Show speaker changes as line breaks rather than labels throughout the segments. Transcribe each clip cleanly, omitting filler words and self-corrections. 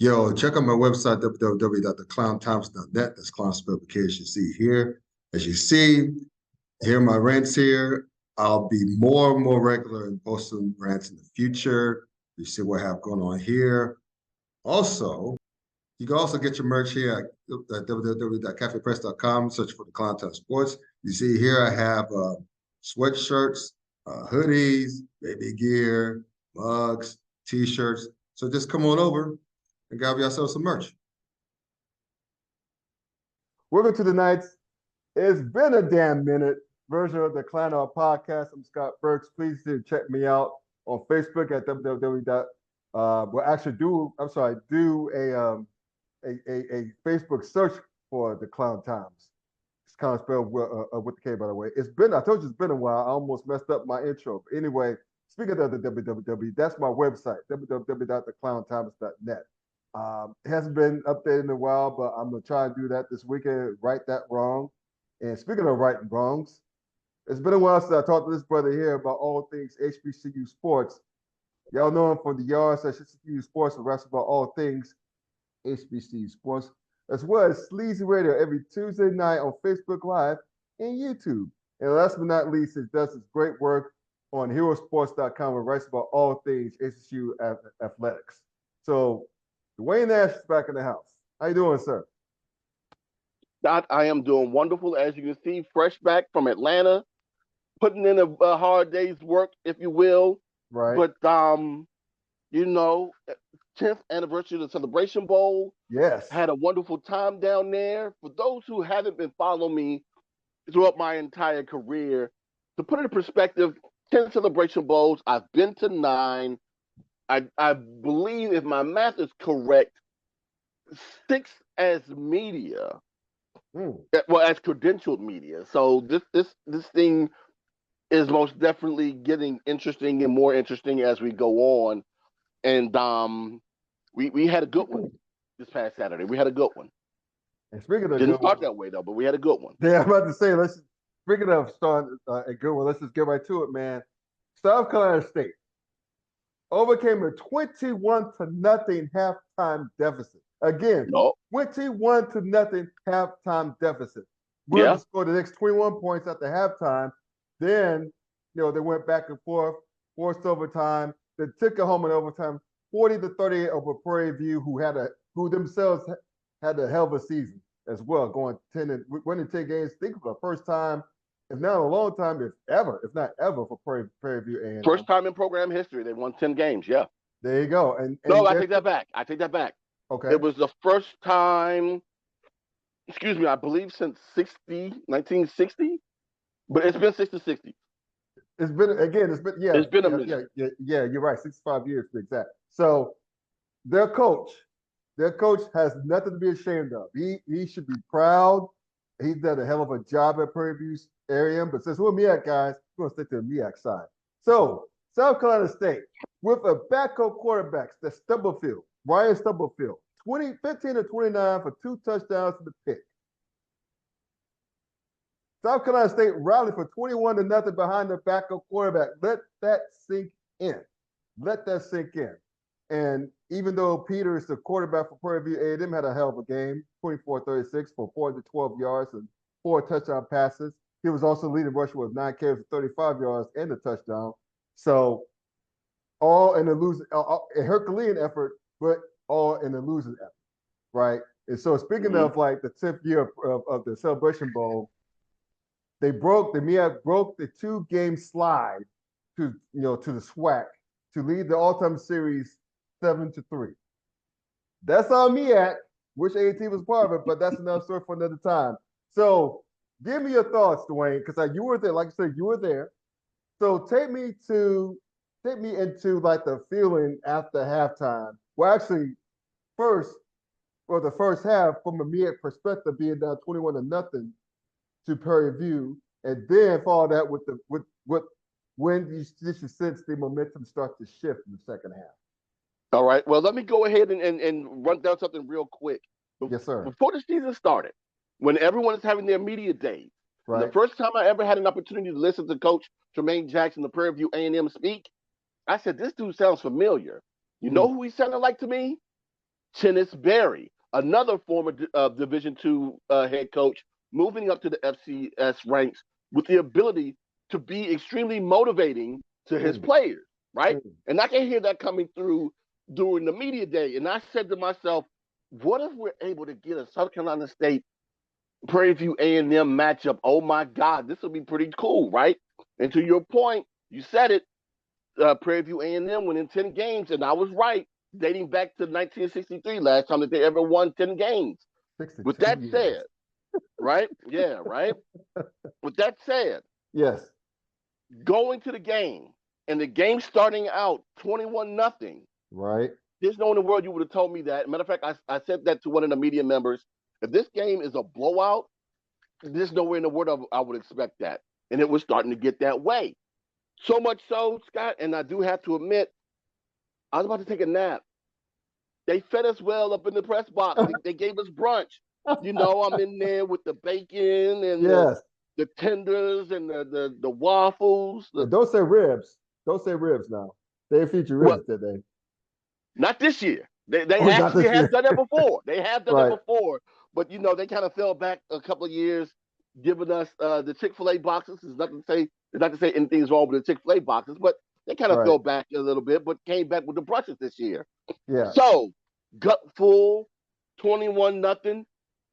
Yo, check out my website, www.theclowntimes.net. That's clown spelled with K as you see here. As you see, here are my rants here. I'll be more and more regular in posting rants in the future. You see what I have going on here. Also, you can also get your merch here at www.cafepress.com. Search for the Clown Time Sports. You see here I have sweatshirts, hoodies, baby gear, mugs, t-shirts. So just come on over and grab yourself some merch.
Welcome to tonight's It's Been a Damn Minute version of the Klown podcast. I'm Scott Burks. Please do check me out on Facebook at www. Do a Facebook search for the Klown Times. It's kind of spelled with the K, by the way. I told you it's been a while. I almost messed up my intro. But anyway, speaking of the www, that's my website, www.theclowntimes.net. It hasn't been updated in a while, but I'm gonna try to do that this weekend, right that wrong. And speaking of right and wrongs, it's been a while since I talked to this brother here about all things HBCU sports. Y'all know him from the yards at HBCU Sports and rest about all things HBCU sports, as well as Sleazy Radio every Tuesday night on Facebook Live and YouTube. And last but not least, it does its great work on herosports.com and writes about all things HBCU athletics. So Duane Nash is back in the house. How you doing, sir?
Scott, I am doing wonderful. As you can see, fresh back from Atlanta, putting in a hard day's work, if you will.
Right.
But 10th anniversary of the Celebration Bowl.
Yes.
Had a wonderful time down there. For those who haven't been following me throughout my entire career, to put it in perspective, 10 Celebration Bowls, I've been to 9. I believe, if my math is correct, 6 as media. Well, as credentialed media. So this thing is most definitely getting interesting and more interesting as we go on. And we had a good one this past Saturday. We had a good one.
And speaking of
didn't start that way though, but we had a good one.
Yeah, I'm about to say, speaking of starting a good one, let's just get right to it, man. South Carolina State overcame a 21-0 halftime deficit. Again, 21-0 halftime deficit. Williams scored the next 21 points at the halftime. Then, they went back and forth, forced overtime. They took it home in overtime, 40-38 over Prairie View, who themselves had a hell of a season as well, winning 10 games. I think for the first time, if not in a long time, if not ever, for Prairie View. And
first time in program history, they won 10 games. Yeah.
There you go.
I take that back.
Okay.
It was the first time, I believe since 1960, but it's been 60.
It's been a minute. Yeah, you're right. 65 years to be exact. So their coach has nothing to be ashamed of. He should be proud. He's done a hell of a job at Prairie View area. But since we're MEAC guys, we're going to stick to the MEAC side. So South Carolina State, with a backup quarterback, Ryan Stubblefield, 15-29 for 2 touchdowns to the pick. South Carolina State rallied for 21-0 behind their backup quarterback. Let that sink in. And even though Peter is the quarterback for Prairie View, A&M had a hell of a game, 24-36 for 412 yards and 4 touchdown passes. He was also leading rusher with 9 carries for 35 yards and a touchdown. So all in the losing, a Herculean effort, but all in the losing effort, right? And so speaking of like the 10th year of the Celebration Bowl, the MEAC broke the 2-game slide to the SWAC to lead the all-time series 7-3. That's on MEAC. Wish A&T was part of it, but that's another story for another time. So give me your thoughts, Duane, because you were there. Like I said, you were there. So take me into like the feeling after halftime. Well, actually, the first half from a MEAC perspective, being down 21-0 to Prairie View, and then follow that with when you sense the momentum start to shift in the second half.
All right. Well, let me go ahead and run down something real quick.
Yes, sir.
Before the season started, when everyone is having their media days,
right.
The first time I ever had an opportunity to listen to Coach Jermaine Jackson, the Prairie View A&M speak, I said, this dude sounds familiar. You know who he sounded like to me? Tennis Berry, another former Division II head coach, moving up to the FCS ranks with the ability to be extremely motivating to his players, right? And I can hear that coming through during the media day. And I said to myself, what if we're able to get a South Carolina State Prairie View A&M matchup? Oh my God, this will be pretty cool, right? And to your point, you said it, Prairie View A&M winning 10 games, and I was right, dating back to 1963, last time that they ever won 10 games. With that said, right? Yeah, right? With that said,
yes,
going to the game, and the game starting out 21-0.
right.
There's no in the world you would have told me that. Matter of fact, I said that to one of the media members. If this game is a blowout, there's nowhere in the world I would expect that. And it was starting to get that way. So much so, Scott, and I do have to admit, I was about to take a nap. They fed us well up in the press box. They gave us brunch. You know, I'm in there with the bacon and
Yes.
the tenders and the waffles.
Don't say ribs. Don't say ribs now. They feature ribs, did they?
Not this year. They actually have done that before. They have done that before. But, you know, they kind of fell back a couple of years, giving us the Chick-fil-A boxes. It's not to say anything's wrong with the Chick-fil-A boxes, but they kind of fell back a little bit, but came back with the brushes this year.
Yeah.
So, gut full, 21-0.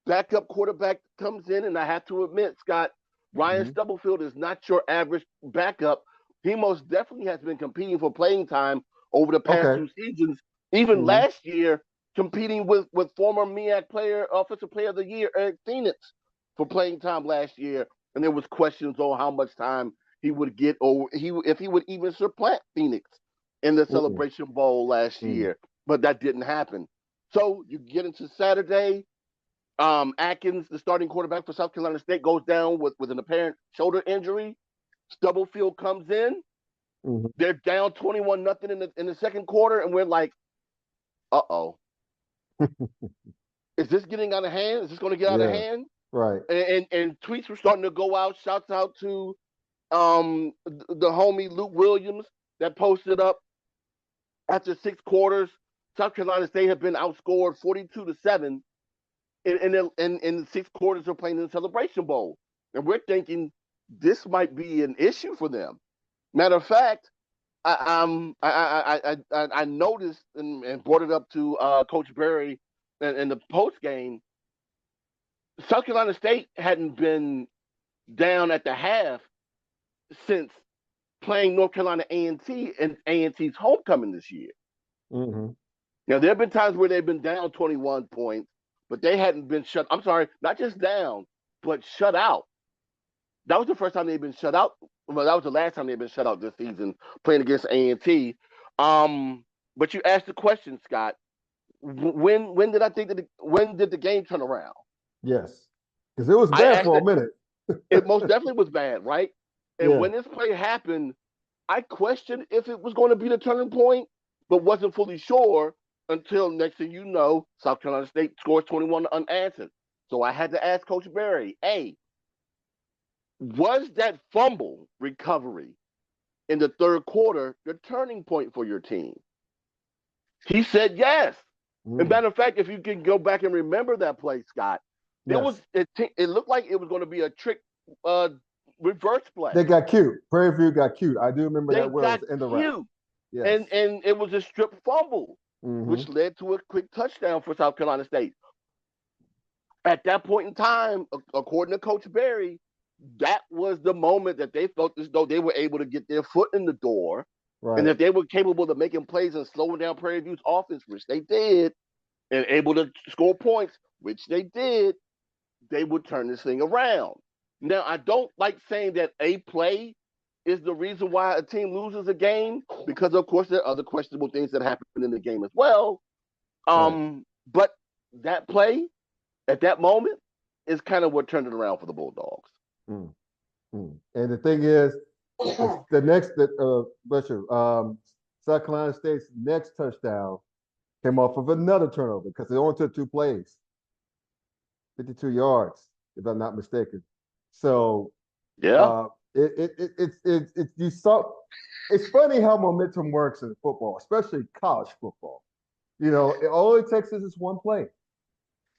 Backup quarterback comes in, and I have to admit, Scott, Ryan Stubblefield is not your average backup. He most definitely has been competing for playing time over the past 2 seasons. Even last year, competing with former MEAC player, offensive player of the year, Eric Phoenix, for playing time last year. And there was questions on how much time he would get, or if he would even supplant Phoenix in the Celebration Bowl last year. But that didn't happen. So you get into Saturday. Atkins, the starting quarterback for South Carolina State, goes down with an apparent shoulder injury. Stubblefield comes in. They're down 21-0 in the second quarter, and we're like, uh-oh. Is this getting out of hand? Is this going to get out of hand?
Right.
And tweets were starting to go out. Shouts out to the homie Luke Williams that posted up after 6 quarters. South Carolina State had been outscored 42-7 in 6 quarters of playing in the Celebration Bowl. And we're thinking this might be an issue for them. Matter of fact, I noticed and brought it up to Coach Berry in the post game. South Carolina State hadn't been down at the half since playing North Carolina A&T and A&T's homecoming this year. Now, there have been times where they've been down 21 points, but they hadn't been shut. I'm sorry, not just down, but shut out. That was the first time they'd been shut out. Well, that was the last time they'd been shut out this season, playing against A&T. But you asked the question, Scott. When did the game turn around?
Yes, because it was bad for a minute.
It most definitely was bad, right? And when this play happened, I questioned if it was going to be the turning point, but wasn't fully sure until next thing you know, South Carolina State scores 21 unanswered. So I had to ask Coach Berry, hey, was that fumble recovery in the third quarter the turning point for your team? He said yes. As a matter of fact, if you can go back and remember that play, Scott, it looked like it was going to be a trick reverse play.
They got cute. Prairie View got cute. I do remember that well. It was in the round.
Yes. And it was a strip fumble, which led to a quick touchdown for South Carolina State. At that point in time, according to Coach Berry, that was the moment that they felt as though they were able to get their foot in the door. Right. And if they were capable of making plays and slowing down Prairie View's offense, which they did, and able to score points, which they did, they would turn this thing around. Now, I don't like saying that a play is the reason why a team loses a game, because, of course, there are other questionable things that happen in the game as well. But that play at that moment is kind of what turned it around for the Bulldogs.
And the thing is, the next, South Carolina State's next touchdown came off of another turnover because they only took 2 plays, 52 yards, if I'm not mistaken. So, it's funny how momentum works in football, especially college football. All it takes is just one play.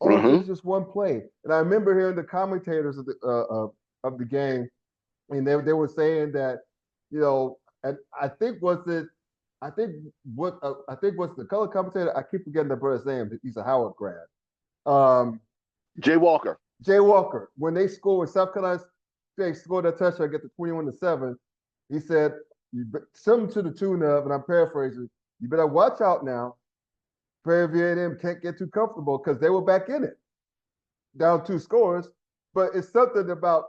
All it takes is just one play. And I remember hearing the commentators of the game, and they were saying that, and I think was the color commentator. I keep forgetting the brother's name. He's a Howard grad.
Jay Walker.
Jay Walker. When they scored, South Carolina State scored that touchdown, get to 21-7. He said, something to the tune of, and I'm paraphrasing, you better watch out now. Prairie View A&M can't get too comfortable because they were back in it, down 2 scores. But it's something about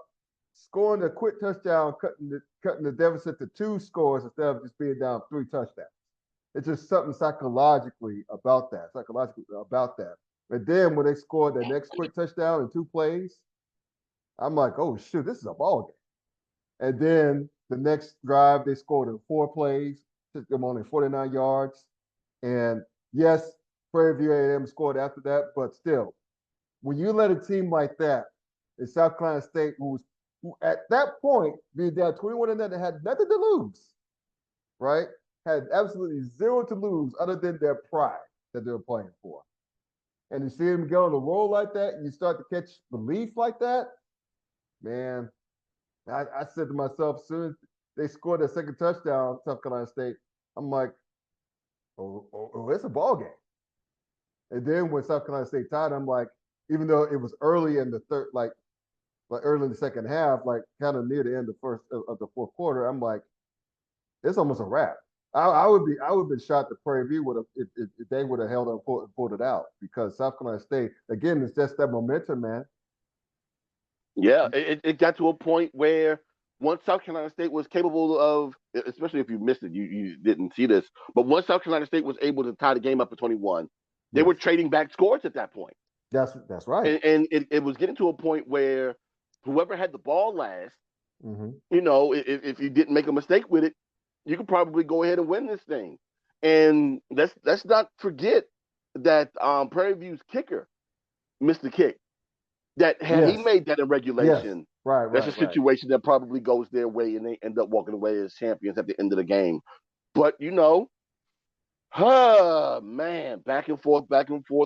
scoring a quick touchdown, cutting the deficit to 2 scores instead of just being down 3 touchdowns. It's just something psychologically about that. And then when they scored the next quick touchdown in 2 plays, I'm like, oh shoot, this is a ball game. And then the next drive, they scored in 4 plays, took them only 49 yards. And yes, Prairie View A&M scored after that, but still, when you let a team like that in South Carolina State, who at that point being down 21-0, had nothing to lose, right? Had absolutely 0 to lose other than their pride that they were playing for. And you see them get on a roll like that, and you start to catch belief like that, man. I said to myself, as soon as they scored their second touchdown, South Carolina State, I'm like, oh, it's a ball game. And then when South Carolina State tied, I'm like, even though it was early in the third, like early in the second half, like kind of near the end of the fourth quarter, I'm like, it's almost a wrap. I would have been shocked if Prairie View would have if they would have held up and pulled it out, because South Carolina State, again, it's just that momentum, man.
Yeah, it got to a point where once South Carolina State was capable of, especially if you missed it, you didn't see this, but once South Carolina State was able to tie the game up at 21, they were trading back scores at that point.
That's right.
And it was getting to a point where whoever had the ball last, if you didn't make a mistake with it, you could probably go ahead and win this thing. And let's not forget that Prairie View's kicker missed the kick. That had he made that in regulation, that's a situation that probably goes their way, and they end up walking away as champions at the end of the game. But man, back and forth.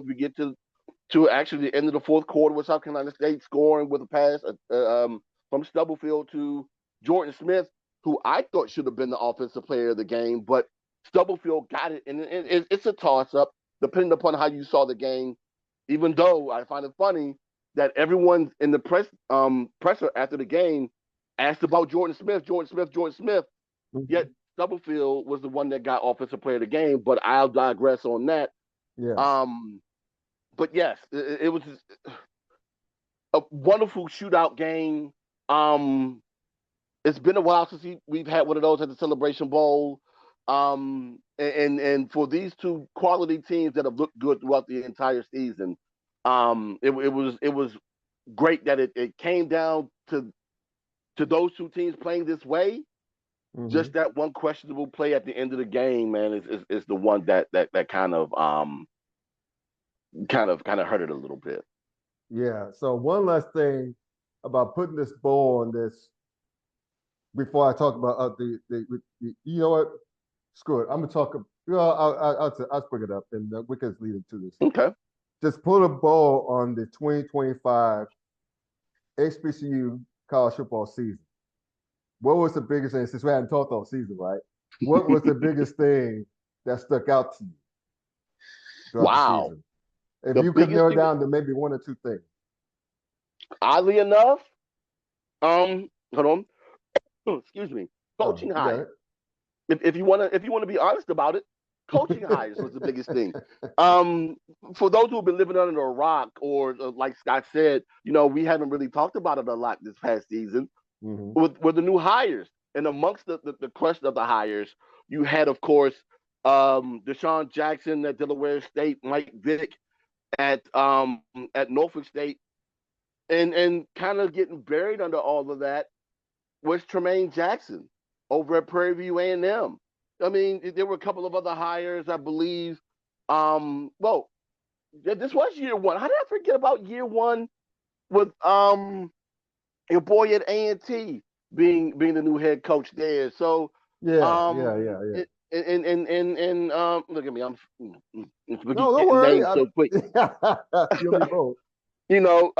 We get to actually the end of the fourth quarter with South Carolina State scoring with a pass from Stubblefield to Jordan Smith, who I thought should have been the offensive player of the game, but Stubblefield got it, and it's a toss-up depending upon how you saw the game. Even though I find it funny that everyone in the presser after the game asked about Jordan Smith, yet Stubblefield was the one that got offensive player of the game, but I'll digress on that.
Yeah.
But yes, it was a wonderful shootout game. It's been a while since we've had one of those at the Celebration Bowl. And for these 2 quality teams that have looked good throughout the entire season, it was great that it came down to those 2 teams playing this way. Just that one questionable play at the end of the game, man, is the one that kind of hurt it a little bit.
Yeah. So one last thing about putting this bowl on this before I talk about the you know what? Screw it. I'm gonna talk. I'll bring it up, and we can lead into this.
Okay.
Just put a bowl on the 2025 HBCU college football season. What was the biggest thing, since we hadn't talked all season, right? What was the biggest thing that stuck out to you?
Wow.
If you could narrow down to maybe 1 or 2 things.
Oddly enough, hold on. Excuse me. Coaching hires. If you want to be honest about it, coaching hires was the biggest thing. For those who have been living under a rock, or like Scott said, we haven't really talked about it a lot this past season. With the new hires, and amongst the crust of the hires, you had, of course, Desean Jackson at Delaware State, Mike Vick at Norfolk State, and kind of getting buried under all of that was Tremaine Jackson over at Prairie View A&M. I mean, there were a couple of other hires, I believe. Well, this was year 1. How did I forget about year 1 with your boy at A&T being the new head coach there? So
yeah.
look at me, I'm
No, don't
forgetting
worry.
names so quick.
You'll be both.
You know,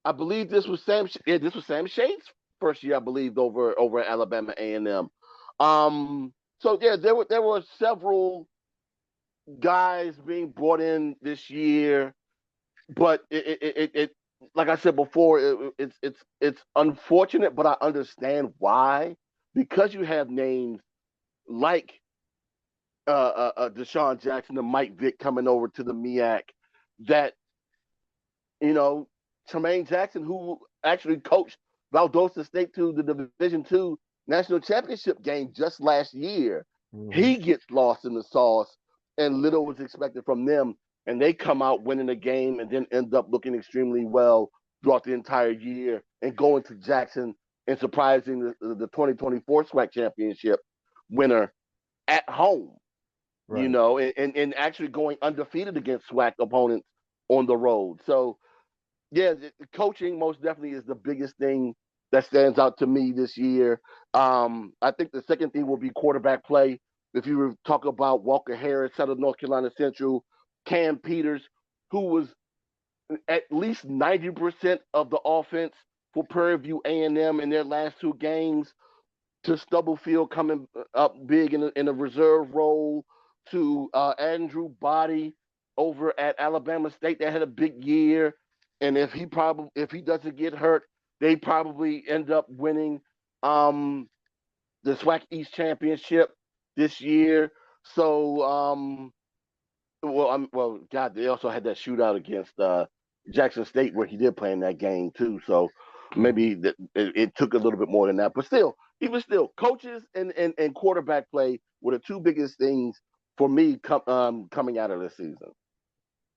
I believe this was Sam Shade's first year, I believe, over at Alabama A&M. So yeah, there were several guys being brought in this year, but it like I said before, it's unfortunate, but I understand why, because you have names like Desean Jackson and Mike Vick coming over to the MEAC, that Tremaine Jackson, who actually coached Valdosta State to the Division II national championship game just last year, he gets lost in the sauce, and little was expected from them, and they come out winning the game and then end up looking extremely well throughout the entire year and going to Jackson and surprising the 2024 SWAC championship winner at home.
Right.
And actually going undefeated against SWAC opponents on the road. So yeah, coaching most definitely is the biggest thing that stands out to me this year. I think the second thing will be quarterback play. If you were talk about Walker Harris out of North Carolina Central, Cam Peters, who was at least 90% of the offense for Prairie View A&M in their last two games, to Stubblefield coming up big in a reserve role, to Andrew Body over at Alabama State that had a big year, and if he doesn't get hurt, they probably end up winning the SWAC East championship this year. So God, they also had that shootout against Jackson State where he did play in that game too. So maybe it took a little bit more than that, but still, even still, coaches and quarterback play were the two biggest things for me coming out of this season.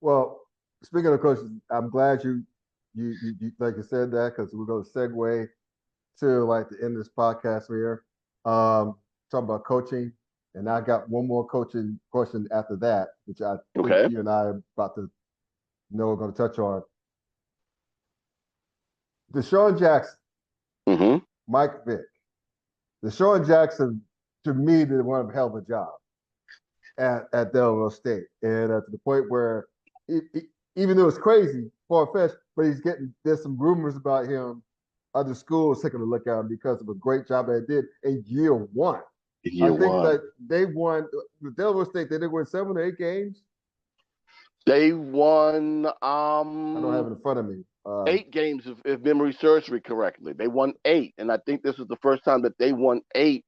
Well, speaking of coaches, I'm glad you like you said that, because we're going to segue to like the end of this podcast here. Talking about coaching, and I got one more coaching question after that, which I think you and I are about to we're going to touch on. Desean Jackson, Mike Vick. Desean Jackson, to me, did one hell of a job at Delaware State, and to the point where even though it's crazy, far-fetched, but there's some rumors about him, other schools taking a look at him because of a great job that he did in year one. I think that they won with Delaware State. They did win 7 or 8 games.
They won.
I don't have it in front of me.
8 games, if memory serves me correctly. They won 8, and I think this was the first time that they won 8.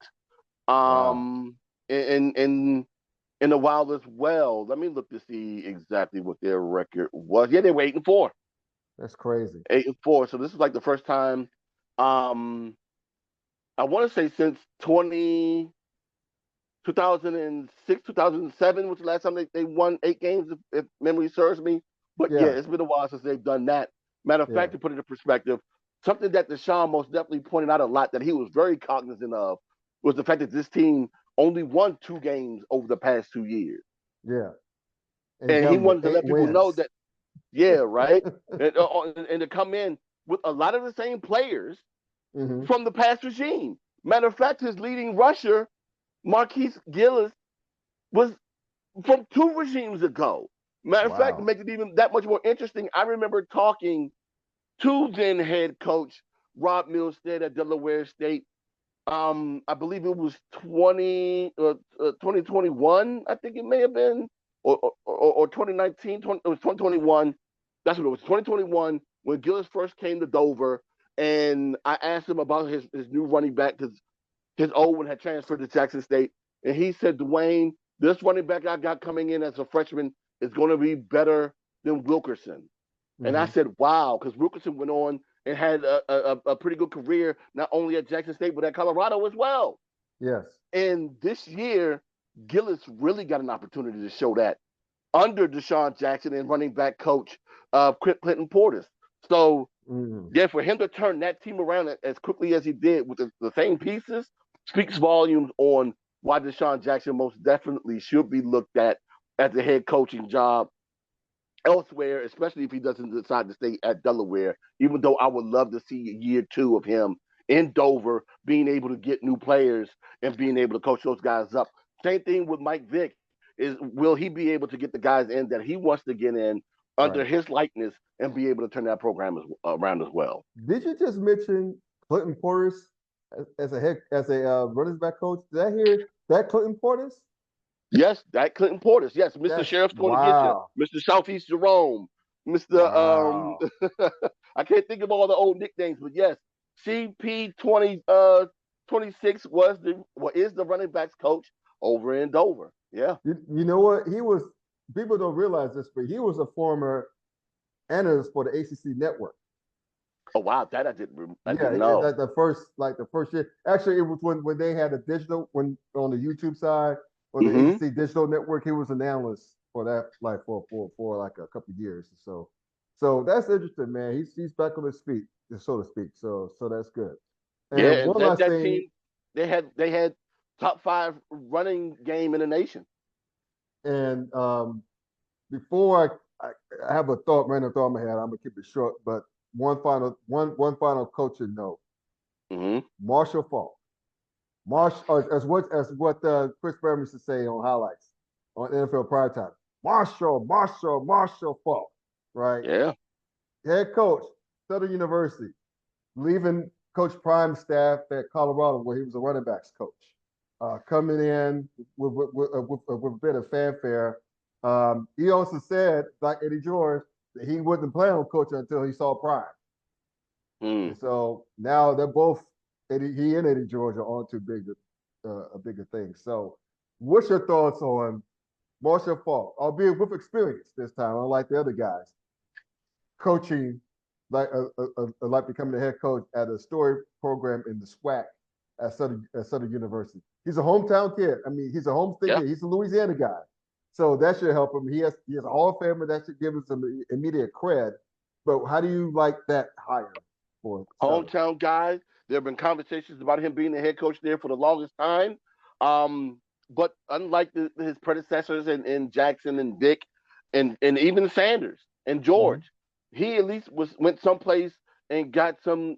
In a while as well. Let me look to see exactly what their record was. Yeah, they were 8-4.
That's crazy.
8-4. So this is like the first time. I want to say since 2006, 2007 was the last time they won 8 games, if memory serves me. But yeah, it's been a while since they've done that. Matter of fact, to put it in perspective, something that Desean most definitely pointed out a lot that he was very cognizant of was the fact that this team only won 2 games over the past 2 years.
Yeah.
And he wanted to let people know that, right? and to come in with a lot of the same players from the past regime. Matter of fact, his leading rusher, Marquise Gillis, was from 2 regimes ago. Matter of fact, to make it even that much more interesting, I remember talking to then head coach Rob Milstead at Delaware State. I believe it was 2021, I think it may have been, or 2019, it was 2021. That's what it was, 2021, when Gillis first came to Dover, and I asked him about his new running back, because his old one had transferred to Jackson State, and he said, Duane, this running back I got coming in as a freshman is going to be better than Wilkerson. And I said, wow, because Wilkerson went on and had a pretty good career, not only at Jackson State, but at Colorado as well.
Yes.
And this year, Gillis really got an opportunity to show that under Desean Jackson and running back coach Clinton Portis. So, for him to turn that team around as quickly as he did with the same pieces speaks volumes on why Desean Jackson most definitely should be looked at as the head coaching job elsewhere, especially if he doesn't decide to stay at Delaware, even though I would love to see year 2 of him in Dover, being able to get new players and being able to coach those guys up. Same thing with Mike Vick. Will he be able to get the guys in that he wants to get in under his likeness and be able to turn that program around as well?
Did you just mention Clinton Portis as a running back coach? Did I hear that Clinton Portis?
Yes, that Clinton Portis. Yes, Mr. Sheriff's going to get you. Mr. Southeast Jerome. Mr. I can't think of all the old nicknames, but yes, CP 26 is the running backs coach over in Dover. Yeah.
You know what? People don't realize this, but he was a former analyst for the ACC network.
Oh wow, that I didn't know.
Like the first year. Actually, it was when they had a digital on the YouTube side on the ACC digital network. He was an analyst for that, like for like a couple of years or so. So that's interesting, man. He's back on his feet, so to speak. So that's good.
And one last thing, team, they had top 5 running game in the nation.
And before I have a random thought in my head, I'm gonna keep it short, but one final coaching note. Marshall Faulk. As what Chris Berman used to say on highlights on NFL primetime. Marshall Faulk, right?
Yeah.
Head coach, Southern University, leaving Coach Prime's staff at Colorado where he was a running backs coach. Coming in with a bit of fanfare. He also said, like Eddie George, that he wouldn't plan on coaching until he saw Prime. And so now they're both he and Eddie George are on to a bigger thing. So, what's your thoughts on Marshall Faulk, albeit with experience this time, unlike the other guys, coaching like becoming the head coach at a story program in the SWAC at Southern University? He's a hometown kid. I mean, he's a homestead kid. He's a Louisiana guy. So that should help him. He has a Hall of Famer that should give him some immediate cred. But how do you like that hire for
hometown guy? There have been conversations about him being the head coach there for the longest time. But unlike his predecessors in Jackson and Vick and even Sanders and George, he at least went someplace and got some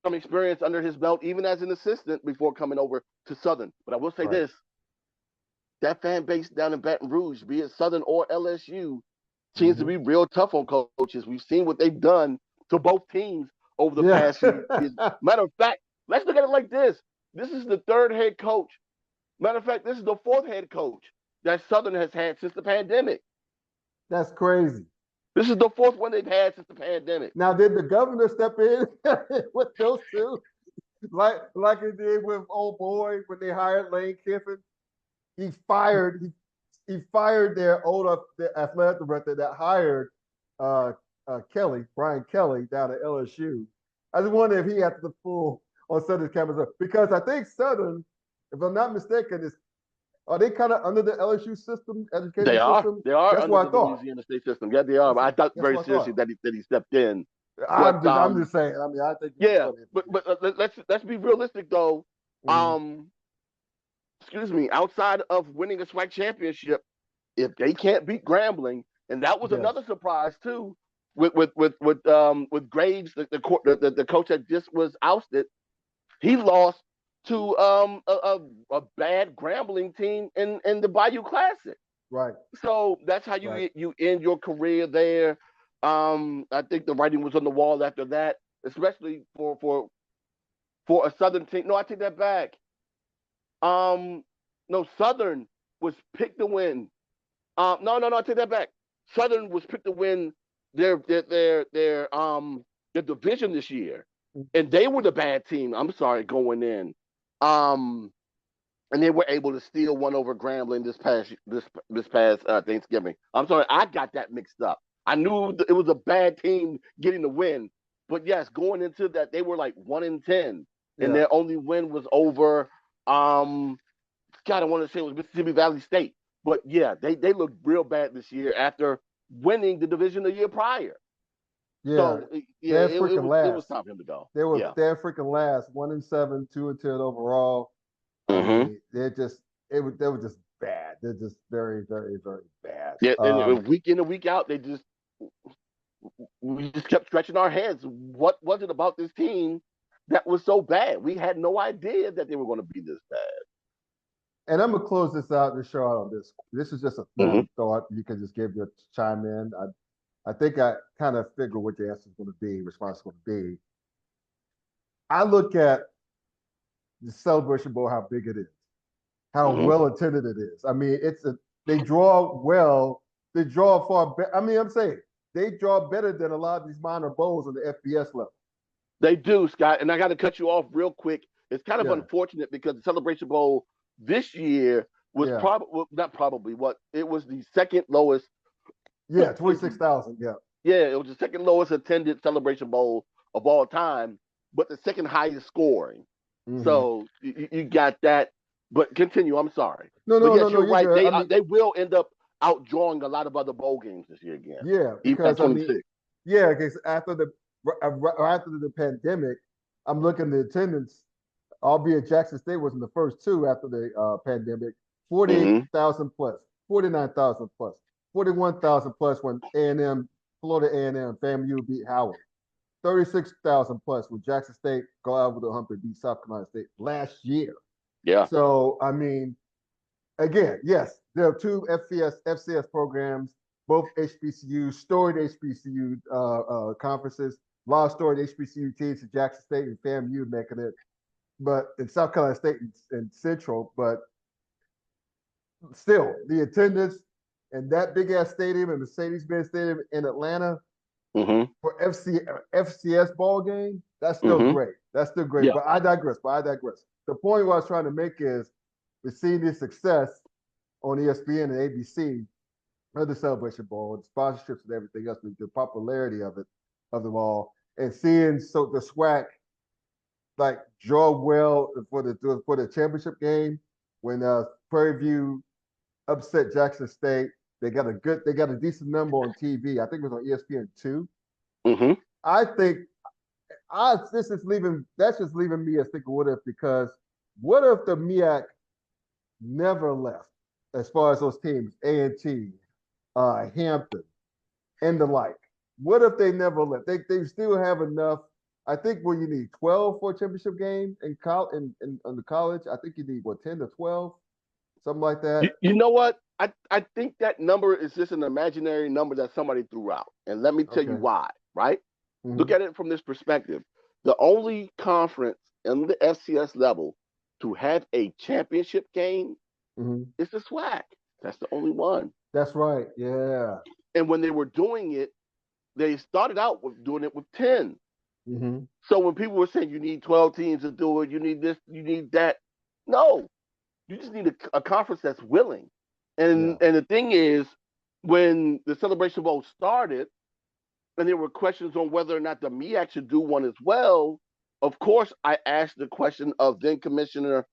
experience under his belt, even as an assistant before coming over to Southern. But I will say this. That fan base down in Baton Rouge, be it Southern or LSU, seems to be real tough on coaches. We've seen what they've done to both teams over the past few years. Matter of fact, let's look at it like this. This is the 3rd head coach. Matter of fact, this is the 4th head coach that Southern has had since the pandemic.
That's crazy.
This is the 4th one they've had since the pandemic.
Now, did the governor step in with those two? Like it did with old boy when they hired Lane Kiffin? He fired their athletic director that hired Brian Kelly down at LSU. I just wonder if he had the full on Southern's campus, because I think Southern, if I'm not mistaken, are they kind of under the LSU system, education system?
They are.
That's
under
what I
the
thought.
Louisiana State system. Yeah, they are. But I thought very seriously that he stepped in.
I'm just saying. I mean, I think.
But let's be realistic though. Excuse me. Outside of winning a SWAC championship, if they can't beat Grambling, and that was another surprise too, with Graves, the coach that just was ousted, he lost to a bad Grambling team in the Bayou Classic.
Right.
So that's how you end your career there. I think the writing was on the wall after that, especially for a Southern team. No, I take that back. No, Southern was picked to win. No, I take that back. Southern was picked to win their division this year, and they were the bad team. I'm sorry, going in. And they were able to steal one over Grambling this past Thanksgiving. I'm sorry, I got that mixed up. I knew it was a bad team getting the win, but yes, going into that, they were like 1-10, and their only win was over. I want to say it was Mississippi Valley State, but yeah, they looked real bad this year after winning the division the year priir.
Yeah,
so, it was time for him to go.
They're freaking last, 1-7, 2-10 overall. They were just bad. They're just very, very, very bad.
Yeah, and week in and week out, they just we just kept scratching our heads. What was it about this team that was so bad? We had no idea that they were going to be this bad.
And I'm gonna close this out and show out on this. This is just a thought. You can just give your chime in. I think I kind of figure what the answer is going to be, response is going to be. I look at the Celebration Bowl, how big it is, how well attended it is. I mean, they draw well, they draw far better. I mean, I'm saying they draw better than a lot of these minor bowls on the FBS level.
They do, Scott, and I got to cut you off real quick. It's kind of unfortunate because the Celebration Bowl this year was it was the second lowest.
Yeah, 26,000. Yeah.
Yeah, it was the second lowest attended Celebration Bowl of all time, but the second highest scoring. So you got that. But continue. I'm sorry.
No,
you're right. They will end up outdrawing a lot of other bowl games this year again.
Yeah, because because after the pandemic, I'm looking at the attendance. Albeit Jackson State was in the first two after the pandemic, 48,000 plus, 49,000 plus, 41,000 plus when Florida A&M, FAMU beat Howard, 36,000 plus when Jackson State go out with a hump and beat South Carolina State last year.
Yeah.
So I mean, again, yes, there are two FCS programs, both HBCU, storied HBCU conferences, a lot of storied HBCU teams at Jackson State and FAMU making it. But in South Carolina State and Central, but still the attendance and that big ass stadium and Mercedes-Benz Stadium in Atlanta for FCS ball game, that's still great. That's still great. Yeah. But I digress. The point what I was trying to make is we're seeing this success on ESPN and ABC of the Celebration Bowl, the sponsorships and everything else, the popularity of them all, and seeing the SWAC like draw well for the championship game when Prairie View upset Jackson State. They got a decent number on TV. I think it was on ESPN2. I think that's just leaving me as thinking what if, because what if the MEAC never left as far as those teams, A&T, Hampton, and the like. What if they never left? They still have enough. I think you need 12 for a championship game in the college. I think you need 10 to 12, something like that.
You know what? I think that number is just an imaginary number that somebody threw out. And let me tell you why, right? Look at it from this perspective. The only conference in the FCS level to have a championship game is the SWAC. That's the only one.
That's right. Yeah.
And when they were doing it, they started out with doing it with 10. So when people were saying you need 12 teams to do it, you need this, you need that. No, you just need a conference that's willing. And the thing is, when the Celebration Bowl started, and there were questions on whether or not the MEAC should do one as well, of course, I asked the question of then Commissioner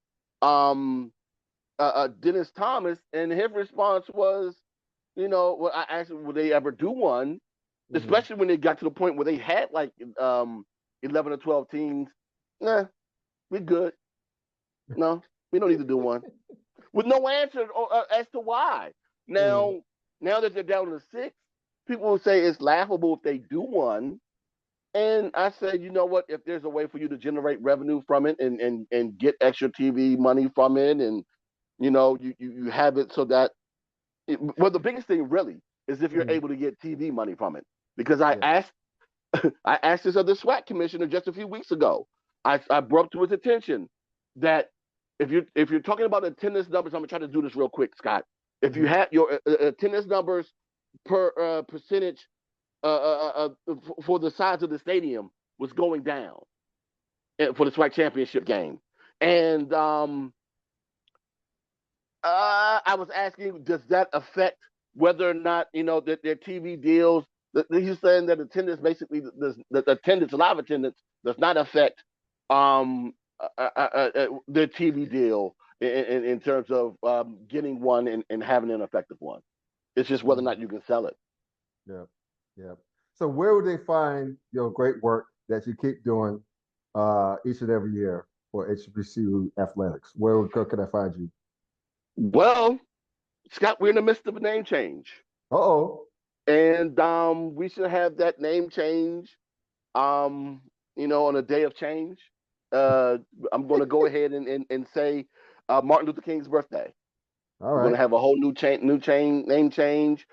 Dennis Thomas, and his response was, I asked him, would they ever do one? Especially when they got to the point where they had like 11 or 12 teams. Nah, we're good. No, we don't need to do one. With no answer as to why. Now that they're down to 6, people will say it's laughable if they do one. And I said, you know what? If there's a way for you to generate revenue from it and get extra TV money from it, and you have it so that the biggest thing really is if you're able to get TV money from it. Because I asked this other SWAC commissioner just a few weeks ago. I brought to his attention that if you're talking about attendance numbers, I'm gonna try to do this real quick, Scott. If you have your attendance numbers per percentage for the size of the stadium was going down for the SWAC championship game, and I was asking, does that affect whether or not that their TV deals? He's saying that attendance, basically, the attendance, live attendance, does not affect their TV deal in terms of getting one and having an effective one. It's just whether or not you can sell it.
Yeah. So where would they find your great work that you keep doing each and every year for HBCU athletics? Where can I find you?
Well, Scott, we're in the midst of a name change.
Uh-oh.
And we should have that name change, on a day of change. I'm going to go ahead and say Martin Luther King's birthday.
All
We're going
right.
to have a whole name change.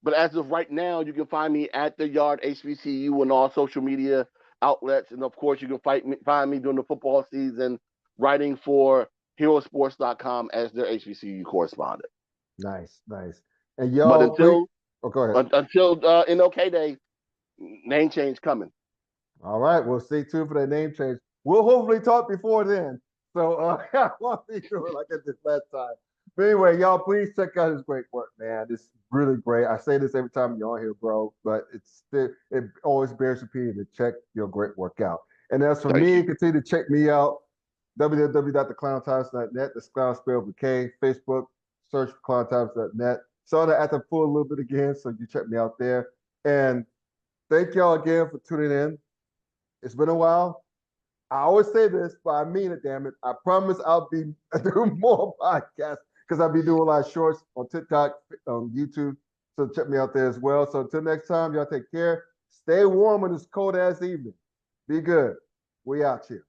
But as of right now, you can find me at the Yard HBCU on all social media outlets, and of course, you can find me during the football season writing for HeroSports.com as their HBCU correspondent.
Nice, nice. And
But
y'all, please. Oh, go ahead.
until NLK Day, name change coming.
All right, we'll stay tuned for that name change. We'll hopefully talk before then. So I won't be doing like I did last time. But anyway, y'all, please check out his great work, man. It's really great. I say this every time you're on here, bro, but it always bears repeating to check your great work out. And as for
Thank
me,
you.
continue to check me out. www.theclowntimes.net. The Clown spelled with K. Facebook, search for clowntimes.net. Saw that at the full a little bit again, so you check me out there. And thank y'all again for tuning in. It's been a while. I always say this, but I mean it, damn it. I promise I'll be doing more podcasts because I'll be doing a lot of shorts on TikTok, on YouTube. So check me out there as well. So until next time, y'all take care. Stay warm on this cold ass evening. Be good. We out here.